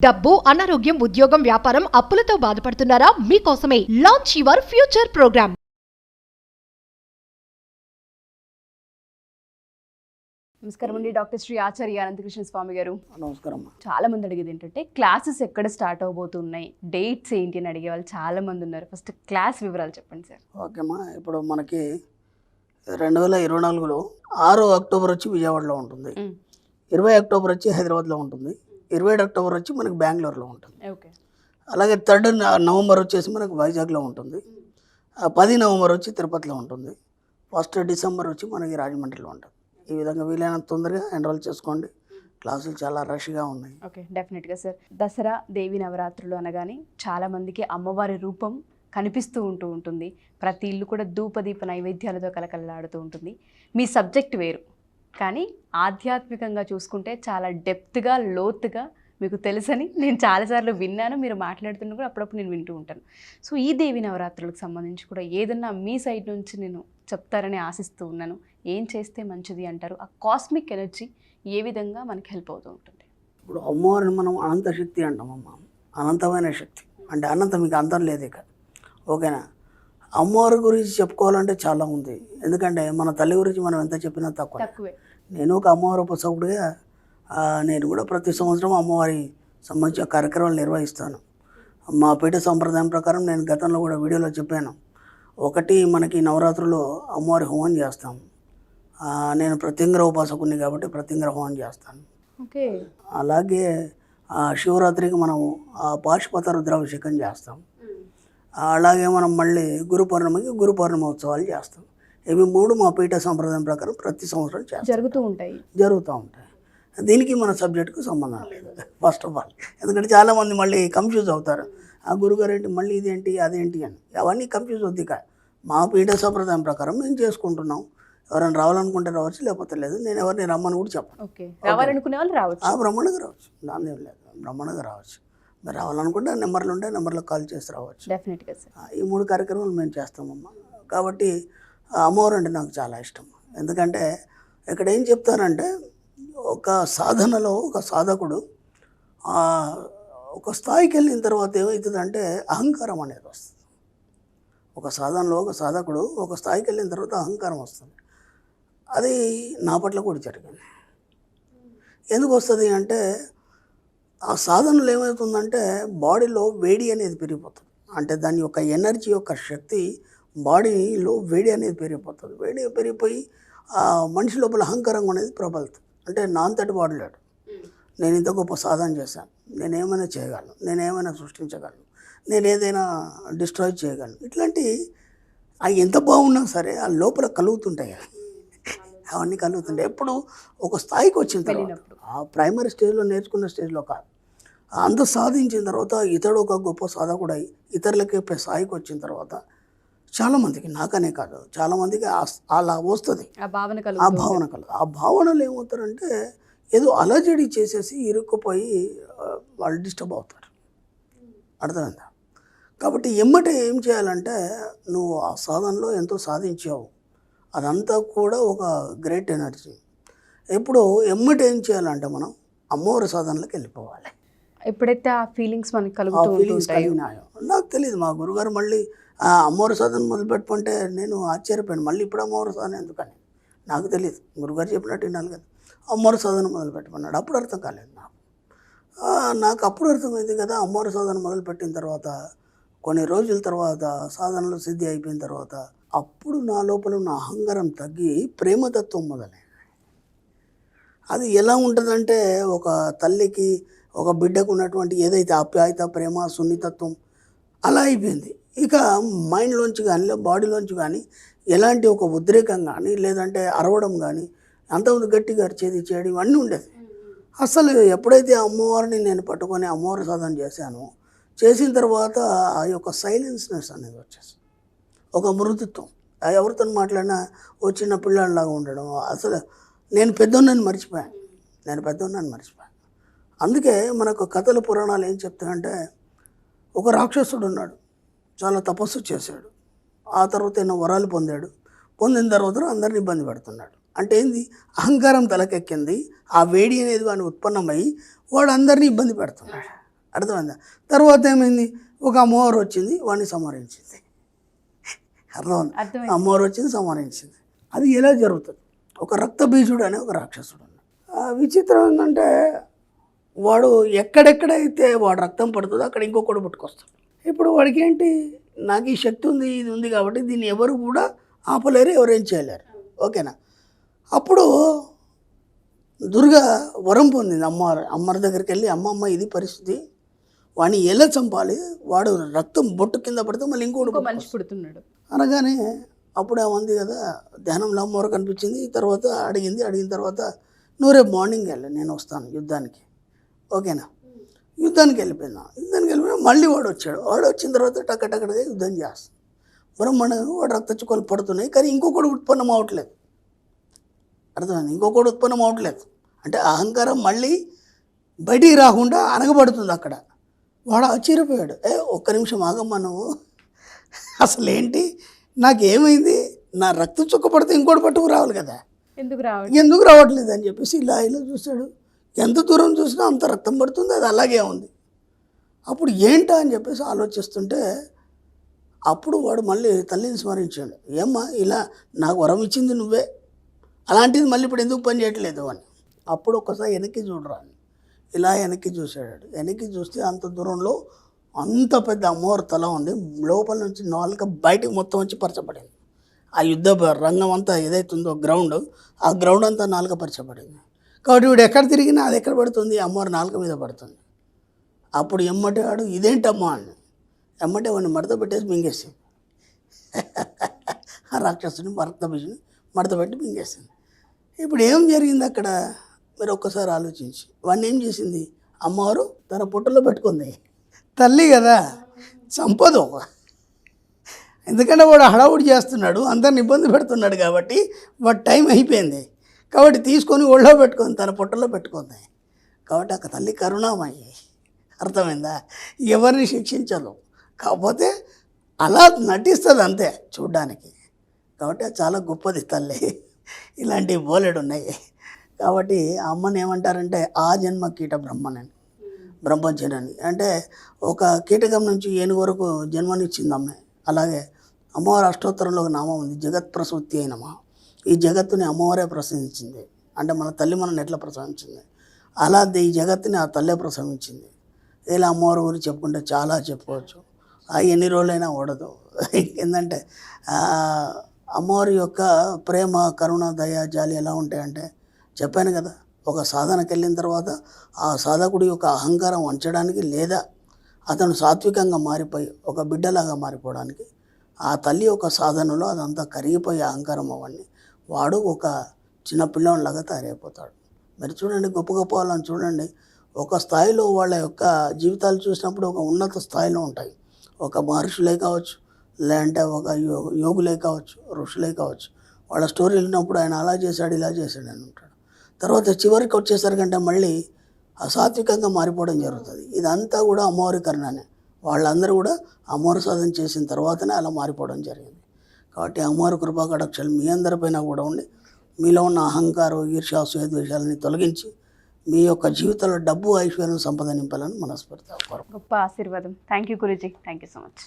డబ్బు, అనారోగ్యం, ఉద్యోగం, వ్యాపారం, అప్పులతో బాధపడుతున్నారా? మీకోసమే లాంచ్ యువర్ ఫ్యూచర్ ప్రోగ్రామ్. నమస్కారం అండి, డాక్టర్ శ్రీ ఆచార్య అనంతకృష్ణ స్వామి గారు. నమస్కారం. చాలా మంది అడిగేది ఏంటంటే క్లాసెస్ ఎక్కడ స్టార్ట్ అవబోతున్నాయి, డేట్స్ ఏంటి అని అడిగే వాళ్ళు చాలా మంది ఉన్నారు. ఫస్ట్ క్లాస్ వివరాలు చెప్పండి సార్. ఓకేమ్మా, ఇప్పుడు మనకి 2024లో 6 అక్టోబర్ వచ్చి విజయవాడలో ఉంటుంది, 20 అక్టోబర్ వచ్చి హైదరాబాద్లో ఉంటుంది, 27 అక్టోబర్ వచ్చి మనకి బెంగళూరులో ఉంటుంది. ఓకే. అలాగే 3 నవంబర్ వచ్చేసి మనకు వైజాగ్లో ఉంటుంది, 10 నవంబర్ వచ్చి తిరుపతిలో ఉంటుంది, 1 డిసెంబర్ వచ్చి మనకి రాజమండ్రిలో ఉంటుంది. ఈ విధంగా వీలైనంత తొందరగా ఎన్రోల్ చేసుకోండి. క్లాసులు చాలా రష్గా ఉన్నాయి. ఓకే, డెఫినెట్గా సార్. దసరా దేవి నవరాత్రులు అనగానే చాలామందికి అమ్మవారి రూపం కనిపిస్తూ ఉంటుంది. ప్రతి ఇల్లు కూడా ధూపదీప నైవేద్యాలతో కలకలలాడుతూ ఉంటుంది. మీ సబ్జెక్ట్ వేరు, కానీ ఆధ్యాత్మికంగా చూసుకుంటే చాలా డెప్త్గా, లోతుగా మీకు తెలుసని నేను చాలాసార్లు విన్నాను. మీరు మాట్లాడుతున్న కూడా అప్పుడప్పుడు నేను వింటూ ఉంటాను. సో ఈ దేవి నవరాత్రులకు సంబంధించి కూడా ఏదన్నా మీ సైడ్ నుంచి నేను చెప్తారని ఆశిస్తూ ఉన్నాను. ఏం చేస్తే మంచిది అంటారు? ఆ కాస్మిక్ ఎనర్జీ ఏ విధంగా మనకి హెల్ప్ అవుతూ ఉంటుంది? ఇప్పుడు అమ్మవారిని మనం అనంత శక్తి అంటామమ్మా. అనంతమైన శక్తి అంటే అనంతం, మీకు అంతం లేదు ఇక. ఓకేనా? అమ్మవారి గురించి చెప్పుకోవాలంటే చాలా ఉంది. ఎందుకంటే మన తల్లి గురించి మనం ఎంత చెప్పినా తక్కువే. నేను ఒక అమ్మవారి ఉపాసకుడిగా నేను కూడా ప్రతి సంవత్సరం అమ్మవారి సంబంధించిన కార్యక్రమాలు నిర్వహిస్తాను. మా పీఠ సంప్రదాయం ప్రకారం నేను గతంలో కూడా వీడియోలో చెప్పాను. ఒకటి, మనకి నవరాత్రుల్లో అమ్మవారి హోమం చేస్తాం. నేను ప్రత్యంగర ఉపాసకుడిని కాబట్టి ప్రత్యంగర హోమం చేస్తాను. ఓకే. అలాగే శివరాత్రికి మనం పాశుపత రుద్రాభిషేకం చేస్తాం. అలాగే మనం మళ్ళీ గురు పౌర్ణమి ఉత్సవాలు చేస్తాం. ఇవి 3 మా పీఠ సంప్రదాయం ప్రకారం ప్రతి సంవత్సరం చేస్తాం, జరుగుతూ ఉంటాయి. దీనికి మన సబ్జెక్టుకు సంబంధం లేదు ఫస్ట్ ఆఫ్ ఆల్. ఎందుకంటే చాలామంది మళ్ళీ కన్ఫ్యూజ్ అవుతారు. ఆ గురుగారు ఏంటి, మళ్ళీ ఇదేంటి అదేంటి అని. అవన్నీ కన్ఫ్యూజ్ అవుద్ది. మా పీఠ సంప్రదాయం ప్రకారం మేము చేసుకుంటున్నాం. ఎవరైనా రావాలనుకుంటే రావచ్చు, లేకపోతే లేదు. నేను ఎవరిని రమ్మని కూడా చెప్పను. రావాలనుకునే వాళ్ళు రావచ్చు, బ్రహ్మాండంగా రావచ్చు, దాని ఏం లేదు, బ్రహ్మాండంగా రావచ్చు. మీరు రావాలనుకుంటే నెంబర్లు ఉంటే నెంబర్లో కాల్ చేసి రావచ్చు. డెఫినెట్గా సార్. ఈ 3 కార్యక్రమాలు మేము చేస్తామమ్మా. కాబట్టి అమ్మవారు అంటే నాకు చాలా ఇష్టం. ఎందుకంటే ఇక్కడ ఏం చెప్తానంటే, ఒక సాధనలో ఒక సాధకుడు ఒక స్థాయికి వెళ్ళిన తర్వాత ఏమవుతుందంటే అహంకారం అనేది వస్తుంది. ఒక సాధనలో ఒక సాధకుడు ఒక స్థాయికి వెళ్ళిన తర్వాత అహంకారం వస్తుంది. అది నా పట్ల కూడా జరిగింది. ఎందుకు వస్తుంది అంటే, ఆ సాధనలో ఏమవుతుందంటే బాడీలో వేడి అనేది పెరిగిపోతుంది. అంటే దాని యొక్క ఎనర్జీ యొక్క శక్తి బాడీలో వేడి అనేది పెరిగిపోతుంది. వేడి పెరిగిపోయి మనిషి లోపల అహంకారం అనేది ప్రబలుతుంది. అంటే నా అంతటి వాడు లేడు, నేను ఇంత గొప్ప సాధన చేశాను, నేనేమైనా చేయగలను, నేనేమైనా సృష్టించగలను, నేను ఏదైనా డిస్ట్రాయ్ చేయగలను. ఇట్లాంటి ఎంత బాగున్నా సరే ఆ లోపల కలుగుతుంటాయి, అవన్నీ కలుగుతుంటాయి. ఎప్పుడు ఒక స్థాయికి వచ్చిన తర్వాత, ఆ ప్రైమరీ స్టేజ్లో నేర్చుకున్న స్టేజ్లో కాదు, అంత సాధించిన తర్వాత ఇతడు ఒక గొప్ప సాధకుడై ఇతరులకి స్థాయికి వచ్చిన తర్వాత చాలామందికి, నాకనే కాదు చాలామందికి అలా వస్తుంది, ఆ భావన కలదు. ఆ భావనలు ఏమవుతారంటే ఏదో అలజడి చేసేసి ఇరుక్కుపోయి వాళ్ళు డిస్టర్బ్ అవుతారు. అర్థమైందా? కాబట్టి ఎమ్మటే ఏం చేయాలంటే, నువ్వు ఆ సాధనలో ఎంతో సాధించావు, అదంతా కూడా ఒక గ్రేట్ ఎనర్జీ. ఎప్పుడు ఎమ్మటే ఏం చేయాలంటే మనం అమ్మవారి సాధనలోకి వెళ్ళిపోవాలి. ఎప్పుడైతే ఆ ఫీలింగ్స్ మనకి కలిగినాయో, నాకు తెలియదు. మా గురుగారు మళ్ళీ అమ్మవారి సాధన మొదలుపెట్టుకుంటే నేను ఆశ్చర్యపోయాను. మళ్ళీ ఇప్పుడు అమ్మవారి సాధన ఎందుకని నాకు తెలియదు. గురుగారు చెప్పినట్టు వినాలి కదా. అమ్మవారి సాధన మొదలుపెట్టమన్నాడు. అప్పుడు అర్థం కాలేదు నాకు అప్పుడు అర్థమైంది కదా. అమ్మవారి సాధన మొదలుపెట్టిన తర్వాత కొన్ని రోజుల తర్వాత సాధనలో సిద్ధి అయిపోయిన తర్వాత అప్పుడు నా లోపల ఉన్న అహంకారం తగ్గి ప్రేమతత్వం మొదలైంది. అది ఎలా ఉంటుందంటే, ఒక తల్లికి ఒక బిడ్డకు ఉన్నటువంటి ఏదైతే ఆప్యాయత, ప్రేమ, సున్నితత్వం అలా అయిపోయింది. ఇక మైండ్లోంచి కానీ బాడీలోంచి కానీ ఎలాంటి ఒక ఉద్రేకం కానీ, లేదంటే అరవడం కానీ, అంతకుముందు గట్టిగా అరిచేది చేయడం ఇవన్నీ ఉండేది. అసలు ఎప్పుడైతే అమ్మవారిని నేను పట్టుకొని అమ్మవారి సాధన చేశానో, చేసిన తర్వాత ఆ యొక్క సైలెన్స్నెస్ అనేది వచ్చేసి ఒక మృదుత్వం, ఎవరితో మాట్లాడినా ఓ చిన్న పిల్లాడిలాగా ఉండడం. అసలు నేను పెద్దోన్నని మర్చిపోయాను. అందుకే మనకు కథల పురాణాలు ఏం చెప్తాయంటే, ఒక రాక్షసుడు ఉన్నాడు, చాలా తపస్సు చేశాడు, ఆ తర్వాత ఎన్నో వరాలు పొందిన తర్వాత అందరిని ఇబ్బంది పెడుతున్నాడు. అంటే ఏంది, అహంకారం తలకెక్కింది, ఆ వేడి అనేది వాడిని ఉత్పన్నమై వాడు అందరినీ ఇబ్బంది పెడుతున్నాడు. అర్థమైందా? తర్వాత ఏమైంది, ఒక అమ్మవారు వచ్చింది, వాడిని సంహరించింది. అర్థమైంది? అర్థమైంది. అమ్మవారు వచ్చింది, సంహరించింది. అది ఎలా జరుగుతుంది? ఒక రక్తబీజుడు అనే ఒక రాక్షసుడు ఉన్నాడు. విచిత్రం ఏంటంటే వాడు ఎక్కడెక్కడైతే వాడు రక్తం పడుతుందో అక్కడ ఇంకొకటి పుట్టుకొస్తాడు. ఇప్పుడు వాడికి ఏంటి, నాకు ఈ శక్తి ఉంది, ఇది ఉంది కాబట్టి దీన్ని ఎవరు కూడా ఆపలేరు, ఎవరేం చేయలేరు. ఓకేనా? అప్పుడు దుర్గా వరం పొందింది అమ్మవారి దగ్గరికి వెళ్ళి, అమ్మమ్మ ఇది పరిస్థితి, వాడిని ఎలా చంపాలి, వాడు రక్తం బొట్టు కింద పడితే మళ్ళీ ఇంకోటి మనిషి పుడుతున్నాడు అనగానే అప్పుడు ఉంది కదా ధ్యానంలో అమ్మవారు కనిపించింది. తర్వాత అడిగిన తర్వాత నువ్వు రేపు మార్నింగ్ వెళ్ళి, నేను వస్తాను యుద్ధానికి, ఓకేనా? యుద్ధానికి వెళ్ళిపోయినా మళ్ళీ వాడు వచ్చాడు. వాడు వచ్చిన తర్వాత టక్కటక్కడగా యుద్ధం చేస్తాను. బ్రహ్మాండంగా వాడు రక్త చుక్కలు పడుతున్నాయి, కానీ ఇంకొకటి ఉత్పన్నం అవ్వట్లేదు. అర్థమైంది? ఇంకొకటి ఉత్పన్నం అవ్వట్లేదు అంటే అహంకారం మళ్ళీ బయటికి రాకుండా అనగబడుతుంది అక్కడ. వాడు ఆశ్చర్యపోయాడు, ఒక్క నిమిషం ఆగమ్మా, నువ్వు అసలు ఏంటి, నాకేమైంది, నా రక్త చుక్క పడితే ఇంకోటి పట్టుకు రావాలి కదా, ఎందుకు రావట్లేదు అని చెప్పేసి ఇలా చూశాడు. ఎంత దూరం చూసినా అంత రక్తం పడుతుంది, అది అలాగే ఉంది. అప్పుడు ఏంటా అని చెప్పేసి ఆలోచిస్తుంటే అప్పుడు వాడు మళ్ళీ తల్లిని స్మరించాడు. ఏమ్మా, ఇలా నాకు వరం ఇచ్చింది నువ్వే, అలాంటిది మళ్ళీ ఇప్పుడు ఎందుకు పని చేయట్లేదు అని. అప్పుడు ఒకసారి వెనక్కి చూడరా అని ఇలా వెనక్కి చూశాడు. వెనక్కి చూస్తే అంత దూరంలో అంత పెద్ద అమ్మవారి తల ఉంది, లోపల నుంచి నాలుక బయటకు మొత్తం వచ్చి పరచబడింది. ఆ యుద్ధ రంగం అంతా ఏదైతుందో గ్రౌండ్, ఆ గ్రౌండ్ అంతా నాలుక పరచబడింది. కాబట్టి వీడు ఎక్కడ తిరిగినా అది ఎక్కడ పడుతుంది, అమ్మవారి నాలుక మీద పడుతుంది. అప్పుడు ఎమ్మటే వాడు ఇదేంటమ్మా అని ఎమ్మటే వాడిని మడత పెట్టేసి మింగేసింది. ఆ రాక్షసుని రక్తబీజుని మడత పెట్టి మింగేసింది. ఇప్పుడు ఏం జరిగింది అక్కడ మీరు ఒక్కసారి ఆలోచించి, వాడిని ఏం చేసింది అమ్మవారు, తన పుట్టలో పెట్టుకుంది. తల్లి కదా, చంపదు. ఎందుకంటే వాడు హడావుడి చేస్తున్నాడు, అందరిని ఇబ్బంది పెడుతున్నాడు కాబట్టి వాడు టైం అయిపోయింది. కాబట్టి తీసుకొని ఒళ్ళో పెట్టుకుంది, తన పుట్టలో పెట్టుకుంది. కాబట్టి ఆ తల్లి కరుణామయ్యి. అర్థమైందా? ఎవరిని శిక్షించదు, కాకపోతే అలా నటిస్తుంది అంతే చూడ్డానికి. కాబట్టి అది చాలా గొప్పది తల్లి. ఇలాంటివి బోలెడు ఉన్నాయి. కాబట్టి ఆ అమ్మని ఏమంటారంటే ఆ జన్మ కీట బ్రహ్మనని, బ్రహ్మచర్యని. అంటే ఒక కీటకం నుంచి ఏనుగు వరకు జన్మనిచ్చింది అమ్మే. అలాగే అమ్మవారి అష్టోత్తరంలో ఒక నామం ఉంది, జగత్ ప్రసూతి అయినమా. ఈ జగత్తుని అమ్మవారే ప్రసవించింది. అంటే మన తల్లి మనల్ని ఎట్లా ప్రసవించింది, అలా ఈ జగత్తుని ఆ తల్లే ప్రసవించింది. ఇలా అమ్మవారి గురించి చెప్పుకుంటే చాలా చెప్పుకోవచ్చు, ఎన్ని రోజులైనా ఓడదు. ఏంటంటే అమ్మవారి యొక్క ప్రేమ, కరుణ, దయ, జాలి ఎలా ఉంటాయంటే చెప్పాను కదా, ఒక సాధనకి వెళ్ళిన తర్వాత ఆ సాధకుడి యొక్క అహంకారం వంచడానికి, లేదా అతను సాత్వికంగా మారిపోయి ఒక బిడ్డలాగా మారిపోవడానికి ఆ తల్లి యొక్క సాధనలో అదంతా కరిగిపోయి అహంకారం అవన్నీ వాడు ఒక చిన్న పిల్లవాడిలాగా తయారైపోతాడు. మరి చూడండి, గొప్ప గొప్ప వాళ్ళని చూడండి, ఒక స్థాయిలో వాళ్ళ యొక్క జీవితాలు చూసినప్పుడు ఒక ఉన్నత స్థాయిలో ఉంటాయి. ఒక మహర్షులే కావచ్చు, లేదంటే ఒక యోగులే కావచ్చు, ఋషులే కావచ్చు. వాళ్ళ స్టోరీలు విన్నప్పుడు ఆయన అలా చేశాడు, ఇలా చేశాడు అని ఉంటాడు. తర్వాత చివరికి వచ్చేసరికంటే మళ్ళీ అసాత్వికంగా మారిపోవడం జరుగుతుంది. ఇదంతా కూడా అమ్మవారి కరుణనే. వాళ్ళందరూ కూడా అమ్మవారి సాధన చేసిన తర్వాతనే అలా మారిపోవడం జరిగింది. కాబట్టి అమ్మవారి కృపా కటాక్షాలు మీ అందరిపైన కూడా ఉండి, మీలో ఉన్న అహంకారం, ఈర్ష్య, అసూయ, ద్వేషాలని తొలగించి మీ యొక్క జీవితంలో డబ్బు, ఐశ్వర్యం, సంపద నింపాలని మనస్ఫూర్తిగా కోరుకుంటున్నాను. గొప్ప ఆశీర్వాదం. Thank you Guruji. Thank you so much.